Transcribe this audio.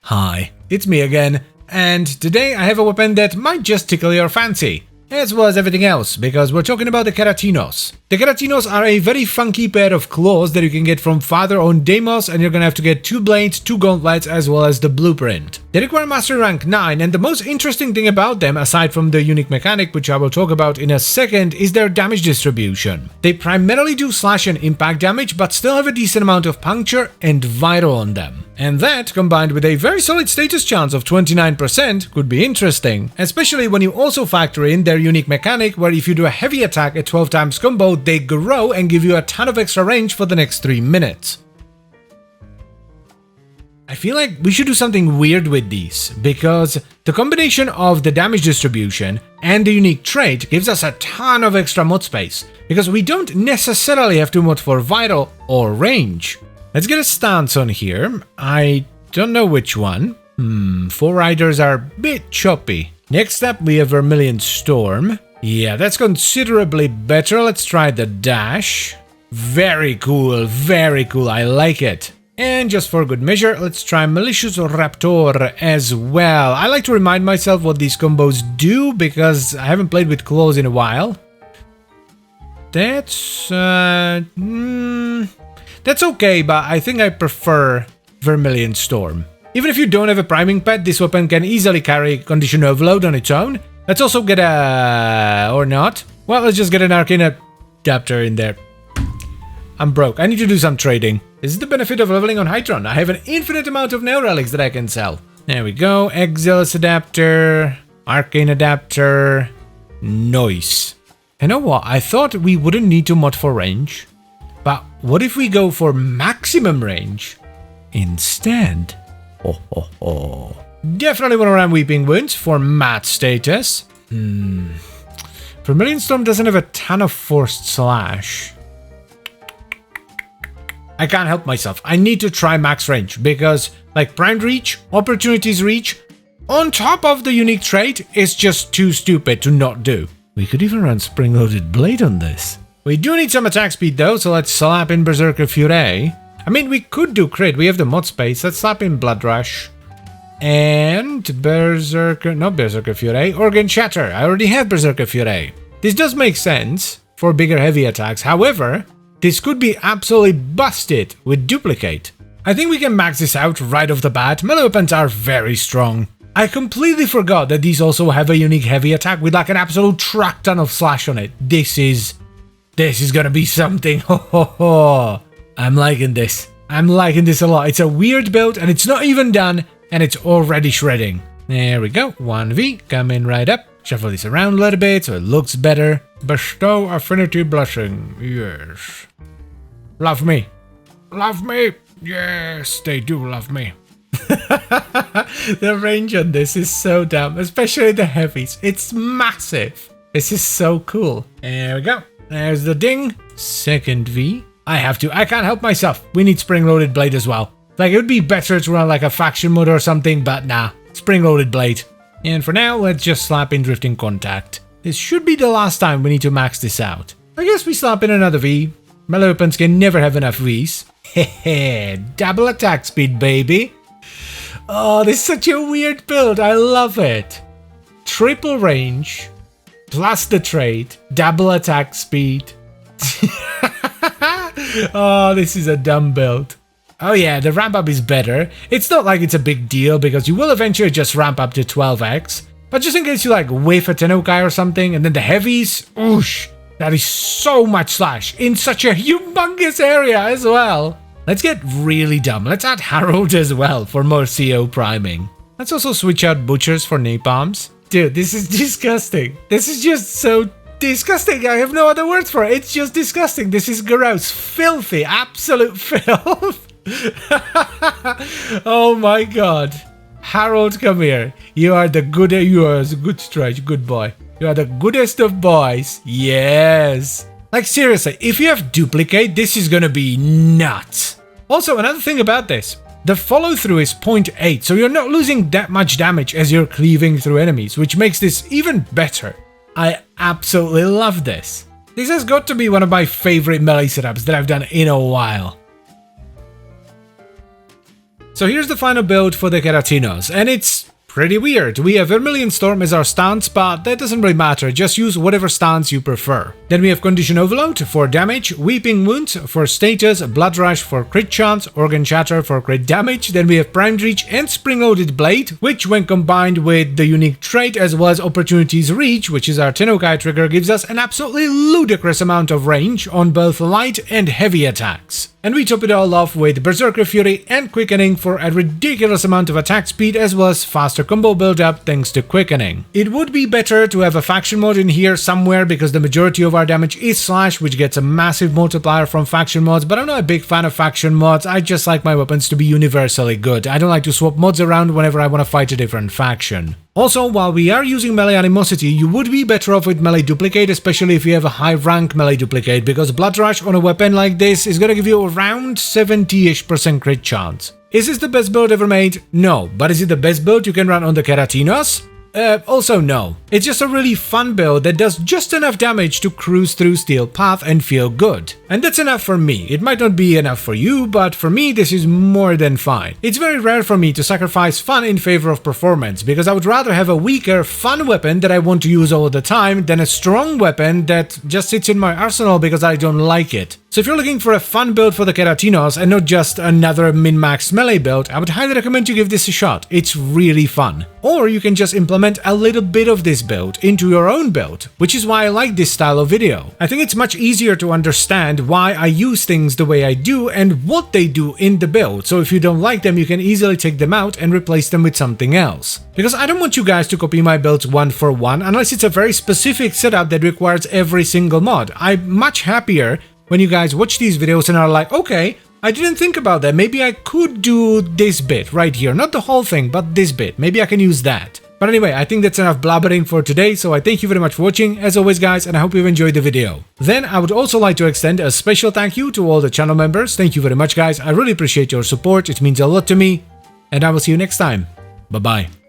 Hi, it's me again, and today I have a weapon that might just tickle your fancy, as well as everything else, because we're talking about the Keratinos. The Keratinos are a very funky pair of claws that you can get from father-owned Deimos, and you're gonna have to get 2 blades, 2 gauntlets, as well as the blueprint. They require mastery rank 9, and the most interesting thing about them, aside from the unique mechanic, which I will talk about in a second, is their damage distribution. They primarily do slash and impact damage, but still have a decent amount of puncture and vital on them. And that, combined with a very solid status chance of 29%, could be interesting, especially when you also factor in their unique mechanic where if you do a heavy attack at 12 times combo, they grow and give you a ton of extra range for the next 3 minutes. I feel like we should do something weird with these, because the combination of the damage distribution and the unique trait gives us a ton of extra mod space, because we don't necessarily have to mod for vital or range. Let's get a stance on here. I don't know which one. 4 riders are a bit choppy. Next up, we have Vermilion Storm. Yeah, that's considerably better. Let's try the dash. Very cool, I like it. And just for good measure, let's try Malicious Raptor as well. I like to remind myself what these combos do, because I haven't played with claws in a while. That's okay, but I think I prefer Vermilion Storm. Even if you don't have a priming pet, this weapon can easily carry Condition Overload on its own. Let's also get or not. Well, let's just get an Arcane Adapter in there. I'm broke. I need to do some trading. This is the benefit of leveling on Hydron. I have an infinite amount of Neo Relics that I can sell. There we go. Exilus Adapter. Arcane Adapter. Nice. You know what? I thought we wouldn't need to mod for range. But what if we go for maximum range instead? Definitely want to run Weeping Wounds for mat status. Vermilion Storm doesn't have a ton of forced slash. I can't help myself. I need to try max range because, like, primed reach, opportunities reach, on top of the unique trait, is just too stupid to not do. We could even run spring-loaded blade on this. We do need some attack speed though, so let's slap in Berserker Fury. I mean, we could do crit, we have the mod space. Let's slap in Blood Rush. And not Berserker Fury, Organ Shatter. I already have Berserker Fury. This does make sense for bigger heavy attacks. However, this could be absolutely busted with Duplicate. I think we can max this out right off the bat. Melee weapons are very strong. I completely forgot that these also have a unique heavy attack with like an absolute truck ton of slash on it. This is gonna be something. I'm liking this. I'm liking this a lot. It's a weird build and it's not even done and it's already shredding. There we go. 1v coming right up. Shuffle this around a little bit so it looks better. Bestow Affinity Blessing. Yes. Love me. Love me. Yes, they do love me. The range on this is so dumb, especially the heavies. It's massive. This is so cool. There we go. There's the ding. Second V. I can't help myself. We need spring-loaded blade as well. Like, it would be better to run like a faction mode or something, but nah. Spring-loaded blade. And for now, let's just slap in Drifting Contact. This should be the last time we need to max this out. I guess we slap in another V. Melee weapons can never have enough Vs. Hehe, double attack speed, baby. Oh, this is such a weird build. I love it. Triple range, plus the trait, double attack speed. Oh, this is a dumb build. Oh yeah, the ramp up is better. It's not like it's a big deal because you will eventually just ramp up to 12x. But just in case you like whiff a Tennokai or something, and then the heavies, oosh, that is so much slash in such a humongous area as well. Let's get really dumb. Let's add Harrowed as well for more CO priming. Let's also switch out Butchers for Napalms. Dude, this is disgusting. This is just so disgusting. I have no other words for it. It's just disgusting. This is gross. Filthy. Absolute filth. Oh my god. Harold, come here. You are the good. You are a good stretch. Good boy. You are the goodest of boys. Yes. Like, seriously, if you have Duplicate, this is gonna be nuts. Also, another thing about this, the follow-through is 0.8, so you're not losing that much damage as you're cleaving through enemies, which makes this even better. I absolutely love this. This has got to be one of my favorite melee setups that I've done in a while. So here's the final build for the Keratinos, and it's pretty weird. We have Vermilion Storm as our stance, but that doesn't really matter, just use whatever stance you prefer. Then we have Condition Overload for damage, Weeping Wound for status, Blood Rush for crit chance, Organ Shatter for crit damage. Then we have Primed Reach and Spring-Loaded Blade, which when combined with the unique trait as well as Opportunities Reach, which is our Tennokai trigger, gives us an absolutely ludicrous amount of range on both light and heavy attacks. And we top it all off with Berserker Fury and Quickening for a ridiculous amount of attack speed as well as faster combo build-up thanks to Quickening. It would be better to have a faction mod in here somewhere because the majority of our damage is Slash, which gets a massive multiplier from faction mods, but I'm not a big fan of faction mods. I just like my weapons to be universally good. I don't like to swap mods around whenever I want to fight a different faction. Also, while we are using melee animosity, you would be better off with melee duplicate, especially if you have a high rank melee duplicate, because Blood Rush on a weapon like this is gonna give you around 70-ish% crit chance. Is this the best build ever made? No. But is it the best build you can run on the Keratinos? Also no. It's just a really fun build that does just enough damage to cruise through Steel Path and feel good. And that's enough for me. It might not be enough for you, but for me this is more than fine. It's very rare for me to sacrifice fun in favor of performance, because I would rather have a weaker, fun weapon that I want to use all the time than a strong weapon that just sits in my arsenal because I don't like it. So if you're looking for a fun build for the Keratinos and not just another min-max melee build, I would highly recommend you give this a shot. It's really fun. Or you can just implement a little bit of this build into your own build, which is why I like this style of video. I think it's much easier to understand why I use things the way I do and what they do in the build, so if you don't like them you can easily take them out and replace them with something else. Because I don't want you guys to copy my builds one for one unless it's a very specific setup that requires every single mod. I'm much happier when you guys watch these videos and are like, okay, I didn't think about that, maybe I could do this bit right here, not the whole thing, but this bit, maybe I can use that. But anyway, I think that's enough blabbering for today, so I thank you very much for watching, as always guys, and I hope you've enjoyed the video. Then I would also like to extend a special thank you to all the channel members. Thank you very much guys, I really appreciate your support, it means a lot to me, and I will see you next time. Bye bye.